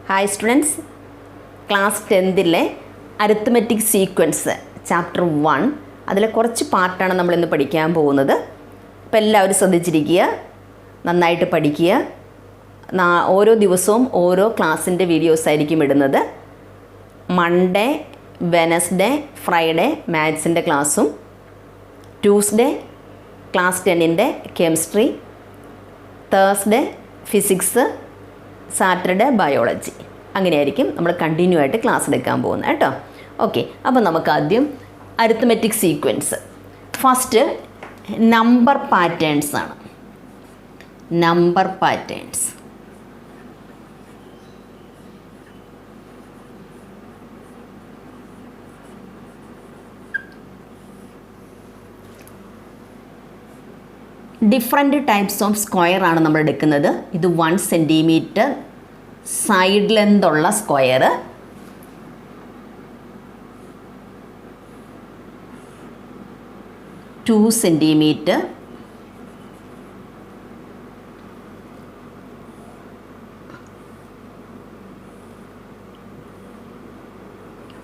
Hi students, class 10ലെ arithmetic sequence chapter 1 അതിലെ കുറച്ച് പാർട്ടാണ് നമ്മളിന്ന് പഠിക്കാൻ പോകുന്നത്. അപ്പോൾ എല്ലാവരും ശ്രദ്ധിച്ചിരിക്കുക, നന്നായിട്ട് പഠിക്കുക. ഓരോ ദിവസവും ഓരോ ക്ലാസ്സിൻ്റെ വീഡിയോസ് ആയിരിക്കും ഇടുന്നത്. മൺഡേ, വെനസ്ഡേ, ഫ്രൈഡേ മാത്സിൻ്റെ ക്ലാസ്സും, ട്യൂസ്ഡേ ക്ലാസ് 10ൻ്റെ chemistry, Thursday physics, Saturday biology, അങ്ങനെയായിരിക്കും നമ്മൾ കണ്ടിന്യൂ ആയിട്ട് ക്ലാസ് എടുക്കാൻ പോകുന്നത് കേട്ടോ. ഓക്കെ, അപ്പോൾ നമുക്ക് ആദ്യം arithmetic sequence. First number patterns ആണ്. Number patterns. Different types of square ആണ് നമ്മൾ എടുക്കുന്നത്. ഇത് 1 സെൻറ്റിമീറ്റർ സൈഡ് ലെന്ത് ഉള്ള square, two centimetre,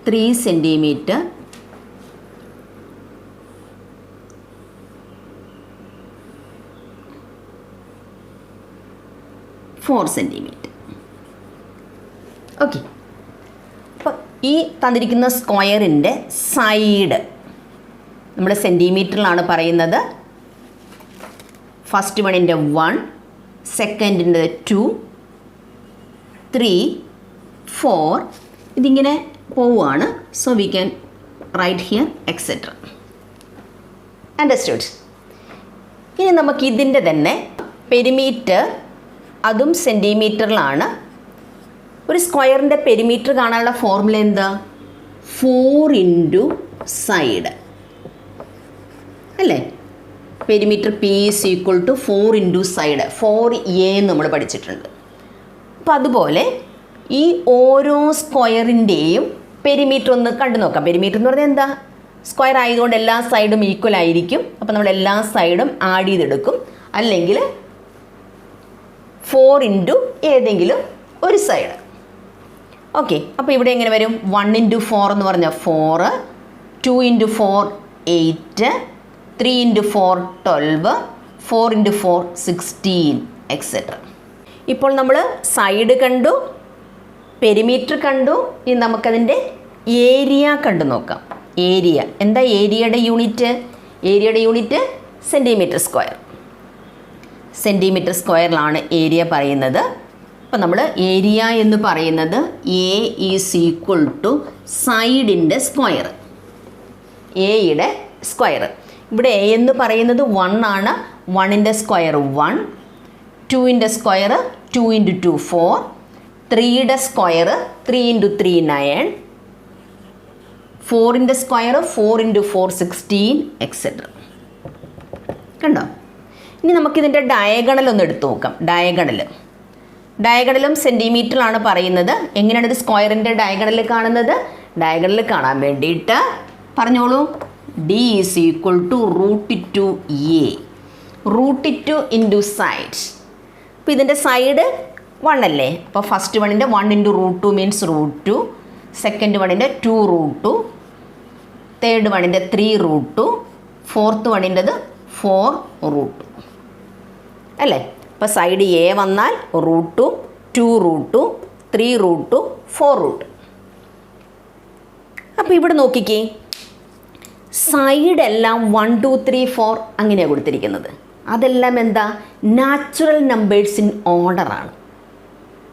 3 centimetre, 4 centimetre. Okay, അപ്പോൾ ഈ തന്നിരിക്കുന്ന സ്ക്വയറിൻ്റെ സൈഡ് നമ്മൾ സെൻറ്റിമീറ്ററിലാണ് പറയുന്നത്. ഫസ്റ്റ് വണ്ണിൻ്റെ 1, സെക്കൻഡിൻ്റെ 2, 3, 4, ഇതിങ്ങനെ പോവുകയാണ്. So we can write here etcetera. Understood? ഇനി നമുക്ക് ഇതിൻ്റെ തന്നെ പെരിമീറ്റർ, അതും സെൻറ്റിമീറ്ററിലാണ്. ഒരു സ്ക്വയറിൻ്റെ പെരിമീറ്റർ കാണാനുള്ള ഫോർമുല എന്താ? 4 ഇൻറ്റു സൈഡ് അല്ലേ? Perimeter P is equal to 4 into side, 4a നമ്മൾ പഠിച്ചിട്ടുണ്ട്. അപ്പോൾ അതുപോലെ ഈ ഓരോ സ്ക്വയറിൻ്റെയും പെരിമീറ്റർ ഒന്ന് കണ്ടു നോക്കാം. പെരിമീറ്റർ എന്ന് പറഞ്ഞാൽ എന്താ? സ്ക്വയർ ആയതുകൊണ്ട് എല്ലാ സൈഡും ഈക്വൽ ആയിരിക്കും. അപ്പോൾ നമ്മൾ എല്ലാ സൈഡും ആഡ് ചെയ്തെടുക്കും. അല്ലെങ്കിൽ 4 ഇൻറ്റു ഏതെങ്കിലും ഒരു സൈഡ്. ഓക്കെ, അപ്പോൾ ഇവിടെ എങ്ങനെ വരും? 1 ഇൻറ്റു 4 എന്ന് പറഞ്ഞാൽ 4, 2 ഇൻറ്റു 4 8, 3 ഇൻറ്റു 4 12, 4 ഇൻറ്റു 4 16 എക്സെട്ര. ഇപ്പോൾ നമ്മൾ സൈഡ് കണ്ടു, പെരിമീറ്റർ കണ്ടു. ഇനി നമുക്കതിൻ്റെ ഏരിയ കണ്ടു നോക്കാം. ഏരിയ എന്താ? ഏരിയയുടെ യൂണിറ്റ്, ഏരിയയുടെ യൂണിറ്റ് സെൻറ്റിമീറ്റർ സ്ക്വയർ. സെൻറ്റിമീറ്റർ സ്ക്വയറിലാണ് ഏരിയ പറയുന്നത്. അപ്പോൾ നമ്മൾ ഏരിയ എന്ന് പറയുന്നത് എ ഈസ് ഈക്വൽ ടു സൈഡിൻ്റെ സ്ക്വയർ, എയുടെ സ്ക്വയർ. ഇവിടെ എ എന്ന് പറയുന്നത് 1 ആണ്. 1ൻ്റെ സ്ക്വയർ 1, 2ൻ്റെ സ്ക്വയർ 2 ഇൻറ്റു 2 4, 3യുടെ സ്ക്വയർ 3 ഇൻറ്റു 3 9, 4ൻ്റെ സ്ക്വയർ 4 ഇൻറ്റു 4 16 എക്സെട്ര. കണ്ടോ? ഇനി നമുക്കിതിൻ്റെ ഡയഗണൽ ഒന്ന് എടുത്തു നോക്കാം. ഡയഗണലും സെൻറ്റിമീറ്ററിലാണ് പറയുന്നത്. എങ്ങനെയാണ് ഇത് സ്ക്വയറിൻ്റെ ഡയഗണൽ കാണുന്നത്? ഡയഗണൽ കാണാൻ വേണ്ടിയിട്ട് പറഞ്ഞോളൂ. D is equal to √2a, √2 into side. അപ്പോൾ ഇതിൻ്റെ സൈഡ് 1 അല്ലേ? അപ്പോൾ ഫസ്റ്റ് വണ്ണിൻ്റെ 1 ഇൻറ്റു √2 മീൻസ് √2, സെക്കൻഡ് വണ്ണിൻ്റെ 2 √2, തേർഡ് വണ്ണിൻ്റെ 3 √2, ഫോർത്ത് വണ്ണിൻ്റെത് 4 √2 അല്ലേ? അപ്പോൾ സൈഡ് എ വന്നാൽ √2, 2 √2, 3 √2, 4 √2. അപ്പോൾ ഇവിടെ നോക്കിക്കേ, സൈഡെല്ലാം 1 2 3 4 അങ്ങനെയാണ് കൊടുത്തിരിക്കുന്നത്. അതെല്ലാം എന്താ? നാച്ചുറൽ നമ്പേഴ്സ് ഇൻ ഓർഡറാണ്.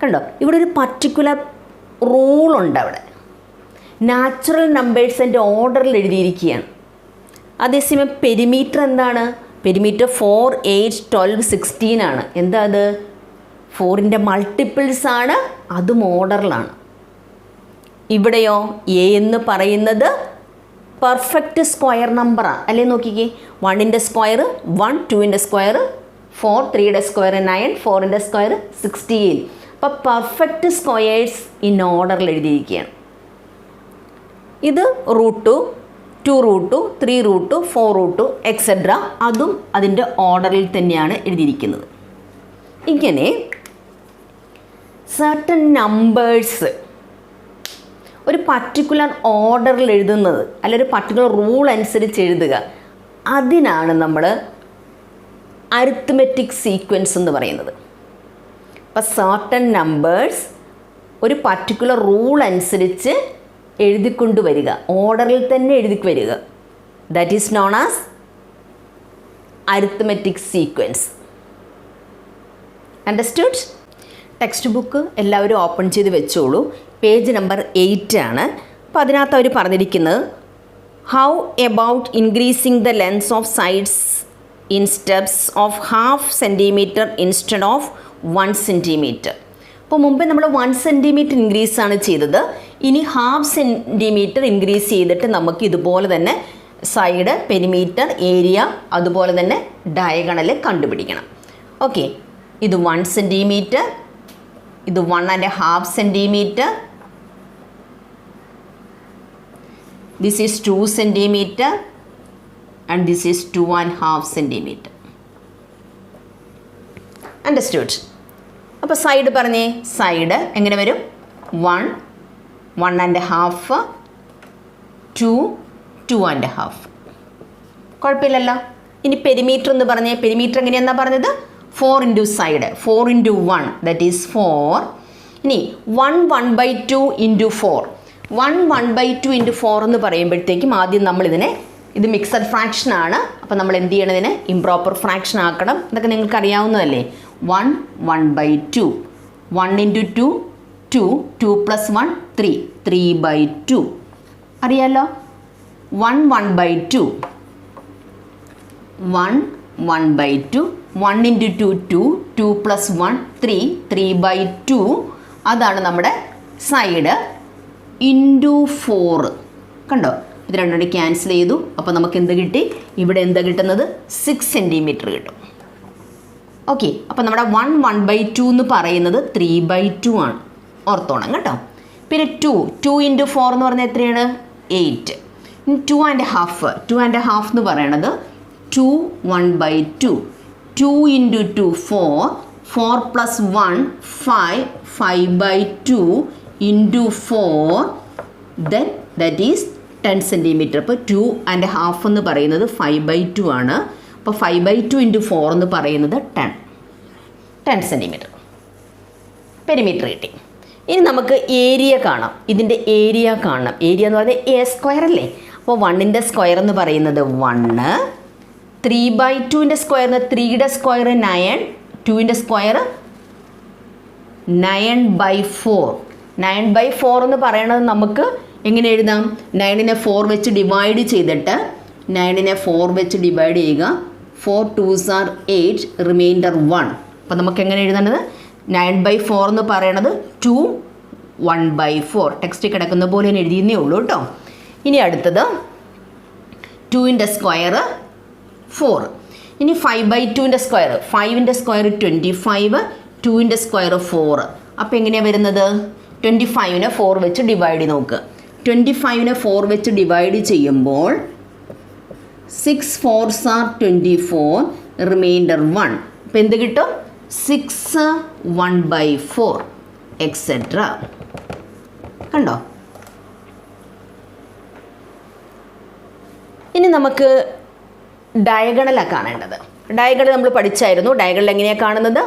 കണ്ടോ? ഇവിടെ ഒരു പർട്ടിക്കുലർ റൂളുണ്ട്. അവിടെ നാച്ചുറൽ നമ്പേഴ്സിൻ്റെ ഓർഡറിൽ എഴുതിയിരിക്കുകയാണ്. അതേസമയം പെരിമീറ്റർ എന്താണ്? പെരിമീറ്റർ 4 8 12 16 ആണ്. എന്താ അത്? 4ൻ്റെ മൾട്ടിപ്പിൾസ് ആണ്, അതും ഓർഡറിലാണ്. ഇവിടെയോ എ എന്ന് പറയുന്നത് പെർഫെക്റ്റ് സ്ക്വയർ നമ്പറാണ് അല്ലേ? നോക്കിക്കേ, 1ൻ്റെ സ്ക്വയർ 1, 2ൻ്റെ സ്ക്വയർ 4, 3യുടെ സ്ക്വയർ 9, 4ൻ്റെ സ്ക്വയർ 16. അപ്പോൾ പെർഫെക്റ്റ് സ്ക്വയേഴ്സ് ഇൻ ഓർഡറിൽ എഴുതിയിരിക്കുകയാണ്. ഇത് √2, 2 √2, 3 √2, 4 √2 എക്സെട്ര. അതും അതിൻ്റെ ഓർഡറിൽ തന്നെയാണ് എഴുതിയിരിക്കുന്നത്. ഇങ്ങനെ സർട്ടൻ നമ്പേഴ്സ് ഒരു പർട്ടിക്കുലർ ഓർഡറിൽ എഴുതുന്നത്, അല്ലെങ്കിൽ ഒരു പർട്ടിക്കുലർ റൂൾ അനുസരിച്ച് എഴുതുക, അതിനാണ് നമ്മൾ അരിത്മെറ്റിക് സീക്വൻസ് എന്ന് പറയുന്നത്. അപ്പോൾ സർട്ടൻ നമ്പേഴ്സ് ഒരു പർട്ടിക്കുലർ റൂൾ അനുസരിച്ച് എഴുതിക്കൊണ്ട് വരിക, ഓർഡറിൽ തന്നെ എഴുതി വരിക, that is known as arithmetic sequence. Understood? Text book എല്ലാവരും ഓപ്പൺ ചെയ്ത് വെച്ചോളൂ. പേജ് നമ്പർ 8 ആണ്. അപ്പോൾ അതിനകത്ത് അവർ പറഞ്ഞിരിക്കുന്നത് how about increasing the length of sides in steps of 1/2 centimetre instead of 1 centimetre. അപ്പോൾ മുമ്പേ നമ്മൾ 1 സെൻറ്റിമീറ്റർ ഇൻക്രീസ് ആണ് ചെയ്തത്. ഇനി 1/2 സെൻറ്റിമീറ്റർ ഇൻക്രീസ് ചെയ്തിട്ട് നമുക്ക് ഇതുപോലെ തന്നെ സൈഡ്, പെരിമീറ്റർ, ഏരിയ, അതുപോലെ തന്നെ ഡയഗണൽ കണ്ടുപിടിക്കണം. ഓക്കെ, ഇത് 1 സെൻറ്റിമീറ്റർ, ഇത് 1.5 centimetre, this is 2 centimetre and this is 2.5 centimetre. Understood? അപ്പോൾ സൈഡ് പറഞ്ഞേ, സൈഡ് എങ്ങനെ വരും? 1, 1.5, 2, 2.5. കുഴപ്പമില്ലല്ലോ. ഇനി പെരിമീറ്റർ എന്ന് പറഞ്ഞേ, പെരിമീറ്റർ എങ്ങനെയാണെന്നാ പറഞ്ഞത്? 4 into side, 4 into 1 that is 4. ഇനി 1/2 ഇൻറ്റു 4, 1/2 ഇൻറ്റു 4 എന്ന് പറയുമ്പോഴത്തേക്കും ആദ്യം നമ്മളിതിനെ, ഇത് മിക്സഡ് ഫ്രാക്ഷൻ ആണ്, അപ്പോൾ നമ്മൾ എന്ത് ചെയ്യണം? ഇതിനെ ഇംപ്രോപ്പർ ഫ്രാക്ഷൻ ആക്കണം. ഇതൊക്കെ നിങ്ങൾക്ക് അറിയാവുന്നതല്ലേ. 1/2, 1 ഇൻറ്റു 2, 2, 2 + 1 3, 3/2. അറിയാലോ. 1/2, 1/2, 1 ഇൻറ്റു 2, 2, 2 + 1 3, 3/2. അതാണ് നമ്മുടെ സൈഡ് ഇൻറ്റു 4. കണ്ടോ? ഇത് രണ്ടുകൂടി ക്യാൻസൽ ചെയ്തു. അപ്പോൾ നമുക്ക് എന്ത് കിട്ടി? ഇവിടെ എന്താ കിട്ടുന്നത്? 6 സെൻറ്റിമീറ്റർ കിട്ടും. ഓക്കെ, അപ്പോൾ നമ്മുടെ 1/2 എന്ന് പറയുന്നത് 3/2 ആണ്. ഓർത്തോണം കേട്ടോ. പിന്നെ 2 ഇൻറ്റു 4 എന്ന് പറഞ്ഞാൽ എത്രയാണ്? 8. 2.5 എന്ന് പറയണത് 2, 1/2. 2 into 2 4, 4 + 1 5, 5/2 into 4, then that is 10 centimetre. അപ്പോൾ 2.5 എന്ന് പറയുന്നത് 5/2 ആണ്. അപ്പോൾ 5/2 ഇൻറ്റു 4 എന്ന് പറയുന്നത് 10 സെൻറ്റിമീറ്റർ. പെരിമീറ്റർ കിട്ടി. ഇനി നമുക്ക് ഏരിയ കാണാം. ഇതിൻ്റെ ഏരിയ കാണണം. ഏരിയ എന്ന് പറഞ്ഞാൽ A² അല്ലേ. അപ്പോൾ 1ൻ്റെ സ്ക്വയർ എന്ന് പറയുന്നത് 1, 3/2ൻ്റെ സ്ക്വയർ, 3യുടെ സ്ക്വയർ 9, 2ൻ്റെ സ്ക്വയർ 9/4. 9/4 എന്ന് പറയണത് നമുക്ക് എങ്ങനെ എഴുതാം? 9നെ 4 വെച്ച് ഡിവൈഡ് ചെയ്തിട്ട് 9നെ 4 വെച്ച് ഡിവൈഡ് ചെയ്യുക. 4 2s are 8, റിമൈൻഡർ 1. അപ്പോൾ നമുക്ക് എങ്ങനെ എഴുതേണ്ടത്? 9/4 എന്ന് പറയണത് 2, 1/4. ടെക്സ്റ്റ് കിടക്കുന്ന പോലെ തന്നെ എഴുതിയെന്നേ ഉള്ളൂ കേട്ടോ. ഇനി അടുത്തത് 2ൻ്റെ സ്ക്വയർ 4. ഇനി 5/2ൻ്റെ സ്ക്വയർ, 5ൻ്റെ സ്ക്വയർ 25, 2ൻ്റെ സ്ക്വയർ 4. അപ്പോൾ എങ്ങനെയാണ് വരുന്നത്? 25നെ 4 വെച്ച് ഡിവൈഡ് നോക്കുക. 25നെ 4 വെച്ച് ഡിവൈഡ് ചെയ്യുമ്പോൾ 6 4s are 24, റിമൈൻഡർ 1. അപ്പോൾ എന്ത് കിട്ടും? 6, 1/4 എക്സെട്ര. കണ്ടോ? ഇനി നമുക്ക് ഡയഗണലാണ് കാണേണ്ടത്. ഡയഗണൽ നമ്മൾ പഠിച്ചായിരുന്നു. ഡയഗണൽ എങ്ങനെയാണ് കാണുന്നത്?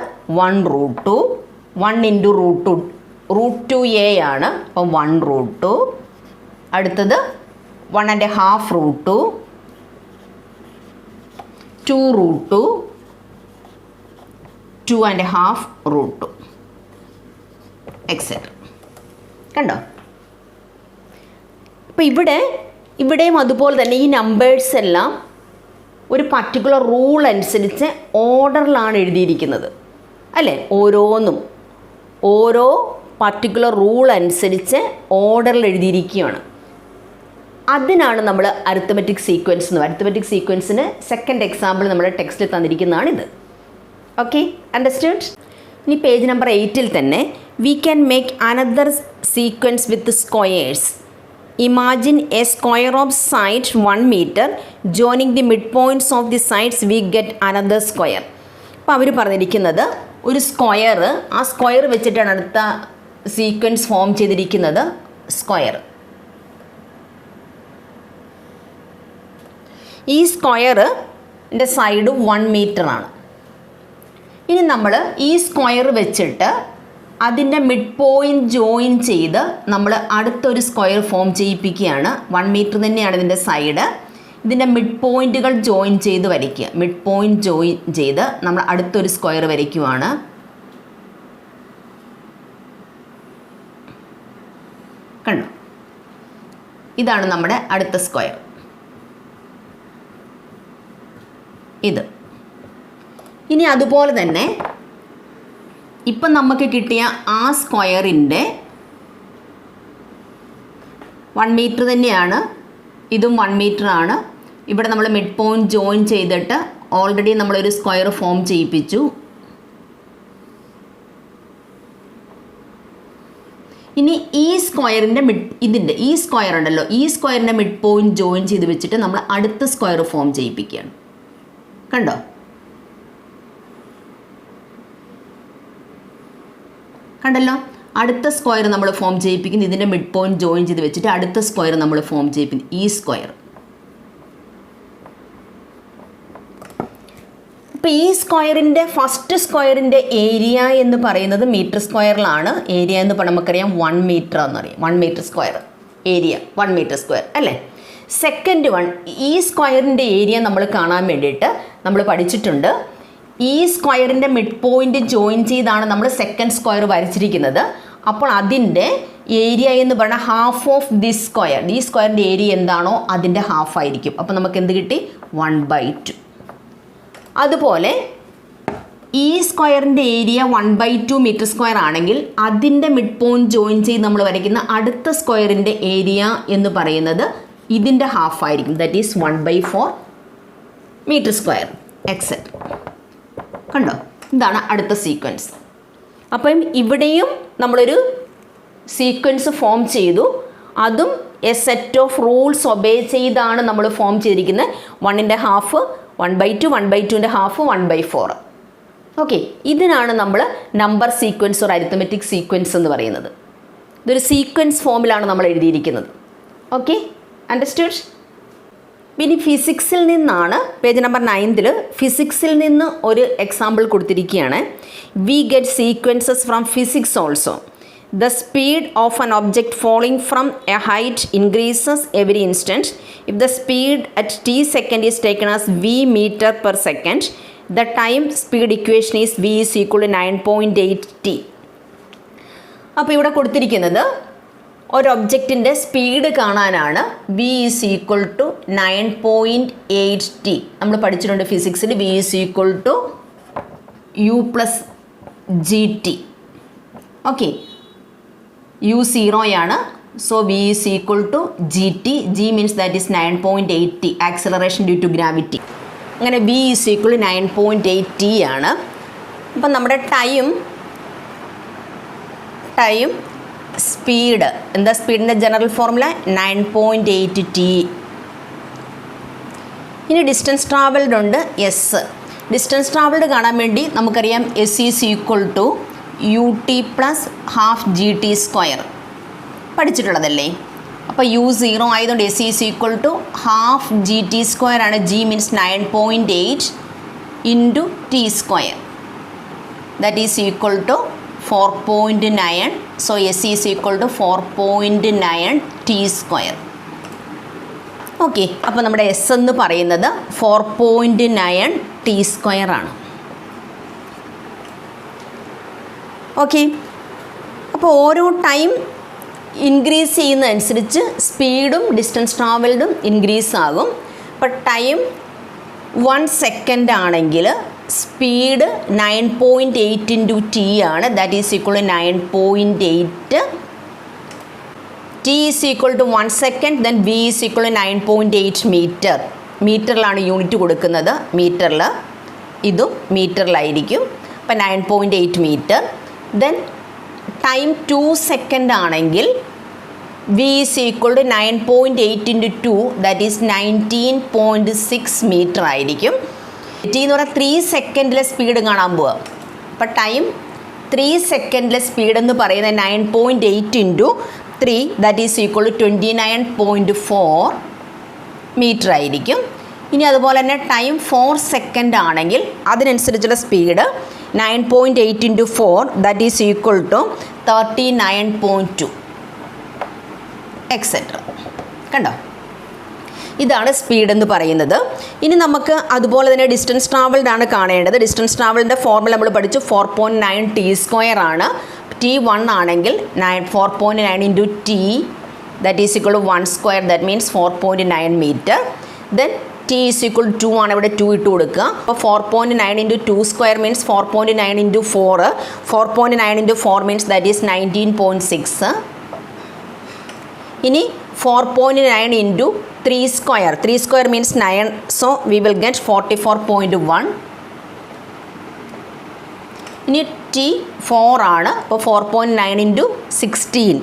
1√2, 1 ഇൻറ്റു √2a ആണ്. അപ്പം 1√2. അടുത്തത് 1.5√2, 2√2, 2.5√2 എക്സെട്ര. കണ്ടോ? അപ്പോൾ ഇവിടെയും അതുപോലെ തന്നെ ഈ നമ്പേഴ്സ് എല്ലാം ഒരു പർട്ടിക്കുലർ റൂൾ അനുസരിച്ച് ഓർഡറിലാണ് എഴുതിയിരിക്കുന്നത് അല്ലേ? ഓരോ പർട്ടിക്കുലർ റൂൾ അനുസരിച്ച് ഓർഡറിൽ എഴുതിയിരിക്കുകയാണ്. അതിനാണ് നമ്മൾ അരിത്മെറ്റിക് സീക്വൻസ് എന്ന്. അരിത്മെറ്റിക് സീക്വൻസിന് സെക്കൻഡ് എക്സാമ്പിൾ നമ്മുടെ ടെക്സ്റ്റിൽ തന്നിരിക്കുന്നതാണിത്. Okay, understood? ഇനി പേജ് നമ്പർ 8 തന്നെ we can make another sequence with squares. Imagine a square of side 1 meter. Joining the mid points of the sides we get another square. അപ്പോൾ അവർ പറഞ്ഞിരിക്കുന്നത് ഒരു സ്ക്വയർ, ആ സ്ക്വയർ വെച്ചിട്ടാണ് അടുത്ത സീക്വൻസ് ഫോം ചെയ്തിരിക്കുന്നത്. സ്ക്വയർ, ഈ സ്ക്വയറിൻ്റെ സൈഡ് 1 മീറ്ററാണ്. ഇനി നമ്മൾ ഈ സ്ക്വയർ വെച്ചിട്ട് അതിൻ്റെ മിഡ് പോയിൻറ്റ് ജോയിൻ ചെയ്ത് നമ്മൾ അടുത്തൊരു സ്ക്വയർ ഫോം ചെയ്യിപ്പിക്കുകയാണ്. 1 മീറ്റർ തന്നെയാണ് ഇതിൻ്റെ സൈഡ്. ഇതിൻ്റെ മിഡ് പോയിൻറ്റുകൾ ജോയിൻ ചെയ്ത് വരയ്ക്കുക. മിഡ് പോയിൻറ്റ് ജോയിൻ ചെയ്ത് നമ്മൾ അടുത്തൊരു സ്ക്വയർ വരയ്ക്കുവാണ്. കണ്ടോ, ഇതാണ് നമ്മുടെ അടുത്ത സ്ക്വയർ. ഇത് ഇനി അതുപോലെ തന്നെ ഇപ്പം നമുക്ക് കിട്ടിയ ആ സ്ക്വയറിൻ്റെ 1 മീറ്റർ തന്നെയാണ്, ഇതും 1 മീറ്ററാണ്. ഇവിടെ നമ്മൾ മിഡ് പോയിൻറ്റ് ജോയിൻ ചെയ്തിട്ട് ഓൾറെഡി നമ്മളൊരു സ്ക്വയർ ഫോം ചെയ്യിപ്പിച്ചു. ഇനി ഈ സ്ക്വയറിൻ്റെ ഈ സ്ക്വയർ ഉണ്ടല്ലോ, ഈ സ്ക്വയറിൻ്റെ മിഡ് പോയിൻറ്റ് ജോയിൻ ചെയ്ത് വെച്ചിട്ട് നമ്മൾ അടുത്ത സ്ക്വയർ ഫോം ചെയ്യിപ്പിക്കുകയാണ്. കണ്ടോ, കണ്ടല്ലോ, അടുത്ത സ്ക്വയർ നമ്മൾ ഫോം ചെയ്യിപ്പിക്കുന്നു. ഇതിൻ്റെ മിഡ് പോയിൻറ്റ് ജോയിൻ ചെയ്ത് വെച്ചിട്ട് അടുത്ത സ്ക്വയർ നമ്മൾ ഫോം ചെയ്യിപ്പിക്കുന്നു, ഈ സ്ക്വയർ. അപ്പോൾ ഈ സ്ക്വയറിൻ്റെ ഫസ്റ്റ് സ്ക്വയറിൻ്റെ ഏരിയ എന്ന് പറയുന്നത് മീറ്റർ സ്ക്വയറിലാണ്. ഏരിയ എന്ന് നമുക്കറിയാം 1 മീറ്റർ എന്നറിയാം. 1 metre square area 1 metre square അല്ലേ. സെക്കൻഡ് വൺ, ഈ സ്ക്വയറിൻ്റെ ഏരിയ നമ്മൾ കാണാൻ വേണ്ടിയിട്ട് നമ്മൾ പഠിച്ചിട്ടുണ്ട്. ഈ സ്ക്വയറിൻ്റെ മിഡ് പോയിൻറ്റ് ജോയിൻ ചെയ്താണ് നമ്മൾ സെക്കൻഡ് സ്ക്വയർ വരച്ചിരിക്കുന്നത്. അപ്പോൾ അതിൻ്റെ ഏരിയ എന്ന് പറഞ്ഞാൽ ഹാഫ് ഓഫ് ദിസ് സ്ക്വയർ, ഈ സ്ക്വയറിൻ്റെ ഏരിയ എന്താണോ അതിൻ്റെ ഹാഫ് ആയിരിക്കും. അപ്പോൾ നമുക്ക് എന്ത് കിട്ടി? 1/2. അതുപോലെ ഈ സ്ക്വയറിൻ്റെ ഏരിയ 1/2 മീറ്റർ സ്ക്വയർ ആണെങ്കിൽ അതിൻ്റെ മിഡ് പോയിൻറ്റ് ജോയിൻ ചെയ്ത് നമ്മൾ വരയ്ക്കുന്ന അടുത്ത സ്ക്വയറിൻ്റെ ഏരിയ എന്ന് പറയുന്നത് ഇതിൻ്റെ ഹാഫ് ആയിരിക്കും. That is 1/4 metre square et cetera. കണ്ടോ, ഇതാണ് അടുത്ത സീക്വൻസ്. അപ്പം ഇവിടെയും നമ്മളൊരു സീക്വൻസ് ഫോം ചെയ്തു. അതും A set of rules obey ചെയ്താണ് നമ്മൾ ഫോം ചെയ്തിരിക്കുന്നത്. 1ൻ്റെ ഹാഫ് 1/2, 1/2ൻ്റെ ഹാഫ് 1/4. ഓക്കെ, ഇതിനാണ് നമ്മൾ number sequence or arithmetic sequence എന്ന് പറയുന്നത്. ഇതൊരു സീക്വൻസ് ഫോമിലാണ് നമ്മൾ എഴുതിയിരിക്കുന്നത്. Okay, understood? പിന്നെ ഫിസിക്സിൽ നിന്നാണ്, പേജ് നമ്പർ 9 ഫിസിക്സിൽ നിന്ന് ഒരു എക്സാമ്പിൾ കൊടുത്തിരിക്കുകയാണ്. We get sequences from physics also. The speed of an object falling from a height increases every instant. If the speed at t second is taken as v meter per second, the time speed equation is v is equal to 9.8 t. അപ്പോൾ ഇവിടെ കൊടുത്തിരിക്കുന്നത് ഒരു ഒബ്ജക്റ്റിൻ്റെ speed കാണാനാണ്. v is equal to 9.8 t. നമ്മൾ പഠിച്ചിട്ടുണ്ട് ഫിസിക്സിൽ v is equal to u plus gt. Okay, u 0 ആണ്. So v is equal to gt. g means that is 9.8 t, acceleration due to gravity. അങ്ങനെ v is equal to 9.8 t ആണ്. അപ്പം നമ്മുടെ time speed എന്താ? സ്പീഡിൻ്റെ general formula 9.8 t. ഇനി distance travelled ഉണ്ട് S. Distance travelled കാണാൻ വേണ്ടി നമുക്കറിയാം S is equal to ut plus half gt square. പഠിച്ചിട്ടുള്ളതല്ലേ? അപ്പോൾ u 0 ആയതുകൊണ്ട് S is equal to half gt square ആണ്. g means 9.8 into T square, that is equal to 4.9. So S is equal to 4.9 T square. Okay, അപ്പോൾ നമ്മുടെ S എന്ന് പറയുന്നത് 4.9 T square ആണ്. Okay, അപ്പോൾ ഓരോ ടൈം ഇൻക്രീസ് ചെയ്യുന്നതനുസരിച്ച് സ്പീഡും ഡിസ്റ്റൻസ് ട്രാവൽഡും ഇൻക്രീസ് ആകും. അപ്പോൾ ടൈം 1 സെക്കൻഡ് ആണെങ്കിൽ സ്പീഡ് 9.8 ഇൻറ്റു ടി ആണ്. That is equal to 9.8. T is equal to 1 second. Then V is equal to 9.8 metre. മീറ്ററിലാണ് യൂണിറ്റ് കൊടുക്കുന്നത്. മീറ്ററിൽ ഇതും മീറ്ററിലായിരിക്കും. അപ്പോൾ 9.8 മീറ്റർ. ദെൻ ടൈം 2 സെക്കൻഡ് ആണെങ്കിൽ v is equal to 9.8 into 2, that is 19.6 metre ആയിരിക്കും. T എന്ന് പറഞ്ഞാൽ 3 സെക്കൻഡിലെ സ്പീഡ് കാണാൻ പോവുക. അപ്പോൾ ടൈം 3 സെക്കൻഡിലെ സ്പീഡ് എന്ന് പറയുന്നത് 9.8 into 3 that is equal to 29.4 metre ആയിരിക്കും. ഇനി അതുപോലെ തന്നെ ടൈം 4 സെക്കൻഡ് ആണെങ്കിൽ അതിനനുസരിച്ചുള്ള speed 9.8 into 4 that is equal to 39.2 et cetera. കണ്ടോ, ഇതാണ് സ്പീഡ് എന്ന് പറയുന്നത്. ഇനി നമുക്ക് അതുപോലെ തന്നെ ഡിസ്റ്റൻസ് ട്രാവൽഡ് ആണ് കാണേണ്ടത്. ഡിസ്റ്റൻസ് ട്രാവലിൻ്റെ ഫോർമുല നമ്മൾ പഠിച്ചു 4.9 t² ആണ്. t1 ആണെങ്കിൽ 4.9 into t that is equal to 1² that means 4.9 metre. Then t is equal to 2 ആണ്, ഇവിടെ 2 ഇട്ട് കൊടുക്കുക. അപ്പോൾ 4.9 into 2² means 4.9 into 4. 4.9 into 4 means that is 19.6. ഇനി 4.9 into 3² 3² means 9, so we will get 44.1. ഇനി t 4 ആണ്, അപ്പോൾ 4.9 into 16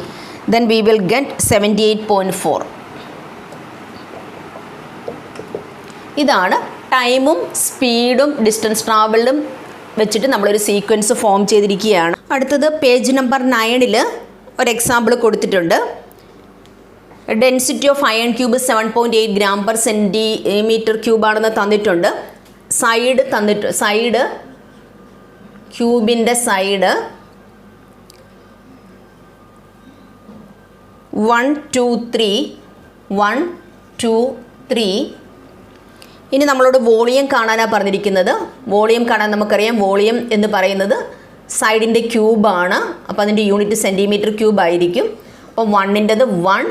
then we will get 78.4. ഇതാണ് ടൈമും സ്പീഡും ഡിസ്റ്റൻസ് ട്രാവലും വെച്ചിട്ട് നമ്മളൊരു സീക്വൻസ് ഫോം ചെയ്തിരിക്കുകയാണ്. അടുത്തത് പേജ് നമ്പർ 9 ഒരു എക്സാമ്പിൾ കൊടുത്തിട്ടുണ്ട്. Density of iron cube 7.8 gram per centimetre ക്യൂബാണെന്ന് തന്നിട്ടുണ്ട്. സൈഡ് ക്യൂബിൻ്റെ സൈഡ് 1 2 3 1 2 3. ഇനി നമ്മളോട് വോളിയം കാണാനാണ് പറഞ്ഞിരിക്കുന്നത്. വോളിയം കാണാൻ നമുക്കറിയാം, വോളിയം എന്ന് പറയുന്നത് സൈഡിൻ്റെ ക്യൂബാണ്. അപ്പോൾ അതിൻ്റെ യൂണിറ്റ് സെൻറ്റിമീറ്റർ ക്യൂബ് ആയിരിക്കും. അപ്പോൾ 1ൻ്റെത് 1,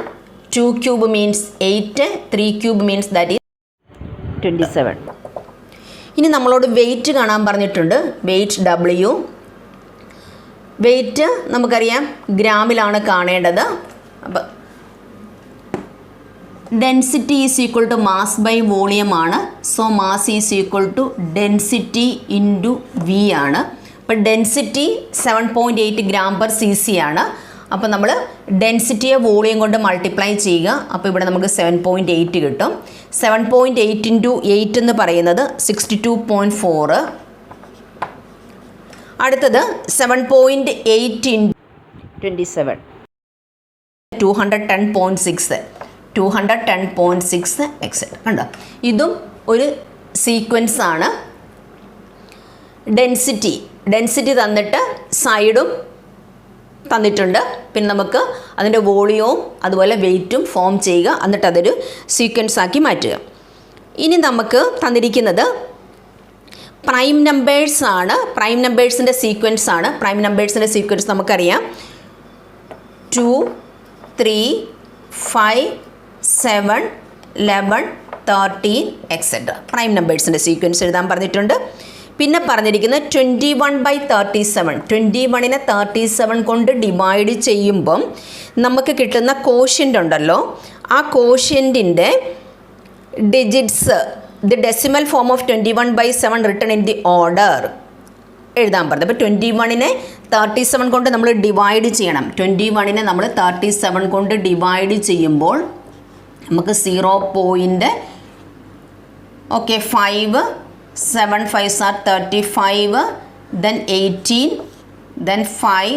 2 cube means 8, 3 cube means that is 27. ഇനി നമ്മളോട് വെയിറ്റ് കാണാൻ പറഞ്ഞിട്ടുണ്ട്. Wait W. വെയിറ്റ് നമുക്കറിയാം ഗ്രാമിലാണ് കാണേണ്ടത്. അപ്പോൾ density is equal to mass by volume ആണ്. So mass is equal to density into V ആണ്. അപ്പോൾ ഡെൻസിറ്റി 7.8 ഗ്രാം പെർ cc ആണ്. അപ്പോൾ നമ്മൾ ഡെൻസിറ്റിയെ വോളിയം കൊണ്ട് മൾട്ടിപ്ലൈ ചെയ്യുക. അപ്പോൾ ഇവിടെ നമുക്ക് 7.8 കിട്ടും. 7.8 ഇൻറ്റു 8 എന്ന് പറയുന്നത് 62.4. അടുത്തത് 7.8 ഇൻറ്റു 27 210.6 എക്സെട്ര. കണ്ടോ, ഇതും ഒരു സീക്വൻസ് ആണ്. ഡെൻസിറ്റി തന്നിട്ട് സൈഡും തന്നിട്ടുണ്ട്. പിന്നെ നമുക്ക് അതിൻ്റെ വോളിയവും അതുപോലെ വെയിറ്റും ഫോം ചെയ്യുക, എന്നിട്ട് അതൊരു സീക്വൻസ് ആക്കി മാറ്റുക. ഇനി നമുക്ക് തന്നിരിക്കുന്നത് പ്രൈം നമ്പേഴ്സ് ആണ്. പ്രൈം നമ്പേഴ്സിൻ്റെ സീക്വൻസ് ആണ്. പ്രൈം നമ്പേഴ്സിൻ്റെ സീക്വൻസ് നമുക്കറിയാം 2 3 5 7 11 13 എക്സെട്ര. പ്രൈം നമ്പേഴ്സിൻ്റെ സീക്വൻസ് എഴുതാൻ പറഞ്ഞിട്ടുണ്ട്. പിന്നെ പറഞ്ഞിരിക്കുന്നത് 21/37. 21നെ 37 കൊണ്ട് ഡിവൈഡ് ചെയ്യുമ്പം നമുക്ക് കിട്ടുന്ന കോഷ്യൻ്റ് ഉണ്ടല്ലോ, ആ കോഷ്യൻറ്റിൻ്റെ digits the decimal form of 21/7 written in the order എഴുതാൻ പറഞ്ഞത്. അപ്പോൾ 21നെ 37 കൊണ്ട് നമ്മൾ ഡിവൈഡ് ചെയ്യണം. 21നെ നമ്മൾ 37 കൊണ്ട് ഡിവൈഡ് ചെയ്യുമ്പോൾ നമുക്ക് 0.5 7 5s are 35, then 18, then 5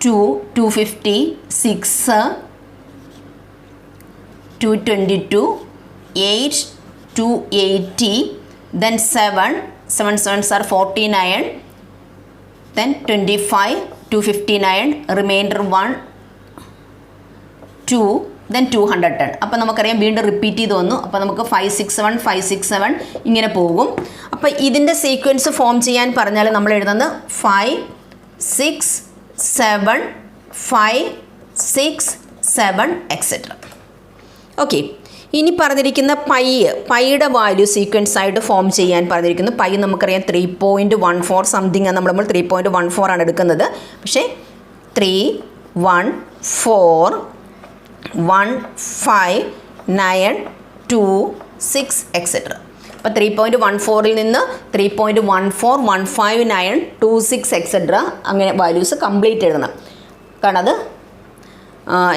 2 250 6 222 8 280, then 7 7s are 49, then 25 259, remainder 1 2, then 210. അപ്പോൾ നമുക്കറിയാം വീണ്ടും റിപ്പീറ്റ് ചെയ്ത് വന്നു. അപ്പോൾ നമുക്ക് 567 567 ഇങ്ങനെ പോകും. അപ്പോൾ ഇതിൻ്റെ സീക്വൻസ് ഫോം ചെയ്യാൻ പറഞ്ഞാൽ നമ്മൾ എഴുതുന്നത് 5 6 7 5 6 7 എക്സെട്ര. ഓക്കെ, ഇനി പറഞ്ഞിരിക്കുന്ന പൈയുടെ വാല്യൂ സീക്വൻസ് ആയിട്ട് ഫോം ചെയ്യാൻ പറഞ്ഞിരിക്കുന്നു. പൈ നമുക്കറിയാം 3.14 സംതിങ് ആണ്. നമ്മൾ 3.14 ആണ് എടുക്കുന്നത്. പക്ഷേ 3 1 4 1 5 9 2 6 എക്സെട്ര. അപ്പോൾ 3.14 നിന്ന് 3.14 159 26 എക്സെട്ര അങ്ങനെ വാല്യൂസ് കംപ്ലീറ്റ് എഴുതണം. കാരണം അത്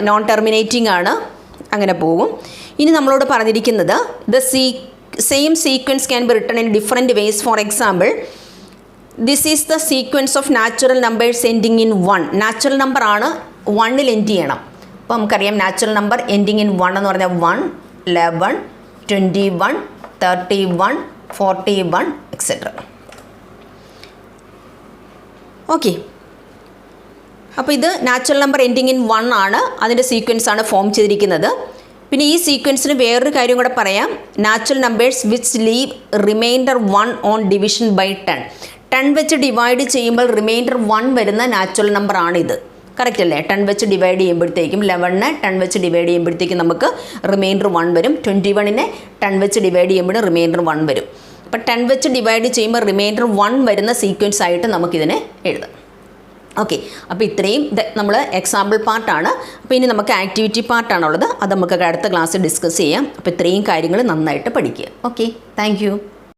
നോൺ ടെർമിനേറ്റിംഗ് ആണ്, അങ്ങനെ പോകും. ഇനി നമ്മളോട് പറഞ്ഞിരിക്കുന്നത് same sequence can be written in different ways. For example this is the sequence of natural numbers ending in 1. Natural number ആണ് 1ൽ എൻഡ് ചെയ്യണം. അപ്പോൾ നമുക്കറിയാം നാച്ചുറൽ നമ്പർ എൻഡിങ് ഇൻ 1 എന്ന് പറഞ്ഞാൽ 1, 11, 21, 31, 41 എക്സെട്ര. ഓക്കെ, അപ്പോൾ ഇത് നാച്ചുറൽ നമ്പർ എൻഡിങ് ഇൻ 1 ആണ്, അതിൻ്റെ സീക്വൻസ് ആണ് ഫോം ചെയ്തിരിക്കുന്നത്. പിന്നെ ഈ സീക്വൻസിന് വേറൊരു കാര്യം കൂടെ പറയാം. Natural numbers which leave remainder 1 on division by 10. 10 വെച്ച് ഡിവൈഡ് ചെയ്യുമ്പോൾ റിമൈൻഡർ 1 വരുന്ന നാച്ചുറൽ നമ്പർ ആണിത്. കറക്റ്റ് അല്ലേ? 10 വെച്ച് ഡിവൈഡ് ചെയ്യുമ്പോഴത്തേക്കും 11നെ 10 വെച്ച് ഡിവൈഡ് ചെയ്യുമ്പോഴത്തേക്കും നമുക്ക് റിമൈൻഡർ 1 വരും. 21നെ 10 വെച്ച് ഡിവൈഡ് ചെയ്യുമ്പോൾ റിമൈൻഡർ 1 വരും. അപ്പോൾ 10 വെച്ച് ഡിവൈഡ് ചെയ്യുമ്പോൾ റിമൈൻഡർ 1 വരുന്ന സീക്വൻസ് ആയിട്ട് നമുക്കിതിനെ എഴുതാം. ഓക്കെ, അപ്പോൾ ഇത്രയും നമ്മൾ എക്സാമ്പിൾ പാർട്ടാണ്. അപ്പോൾ ഇനി നമുക്ക് ആക്ടിവിറ്റി പാർട്ടാണുള്ളത്, അത് നമുക്ക് അടുത്ത ക്ലാസ്സിൽ ഡിസ്കസ് ചെയ്യാം. അപ്പോൾ ഇത്രയും കാര്യങ്ങൾ നന്നായിട്ട് പഠിക്കുക. Okay, thank you.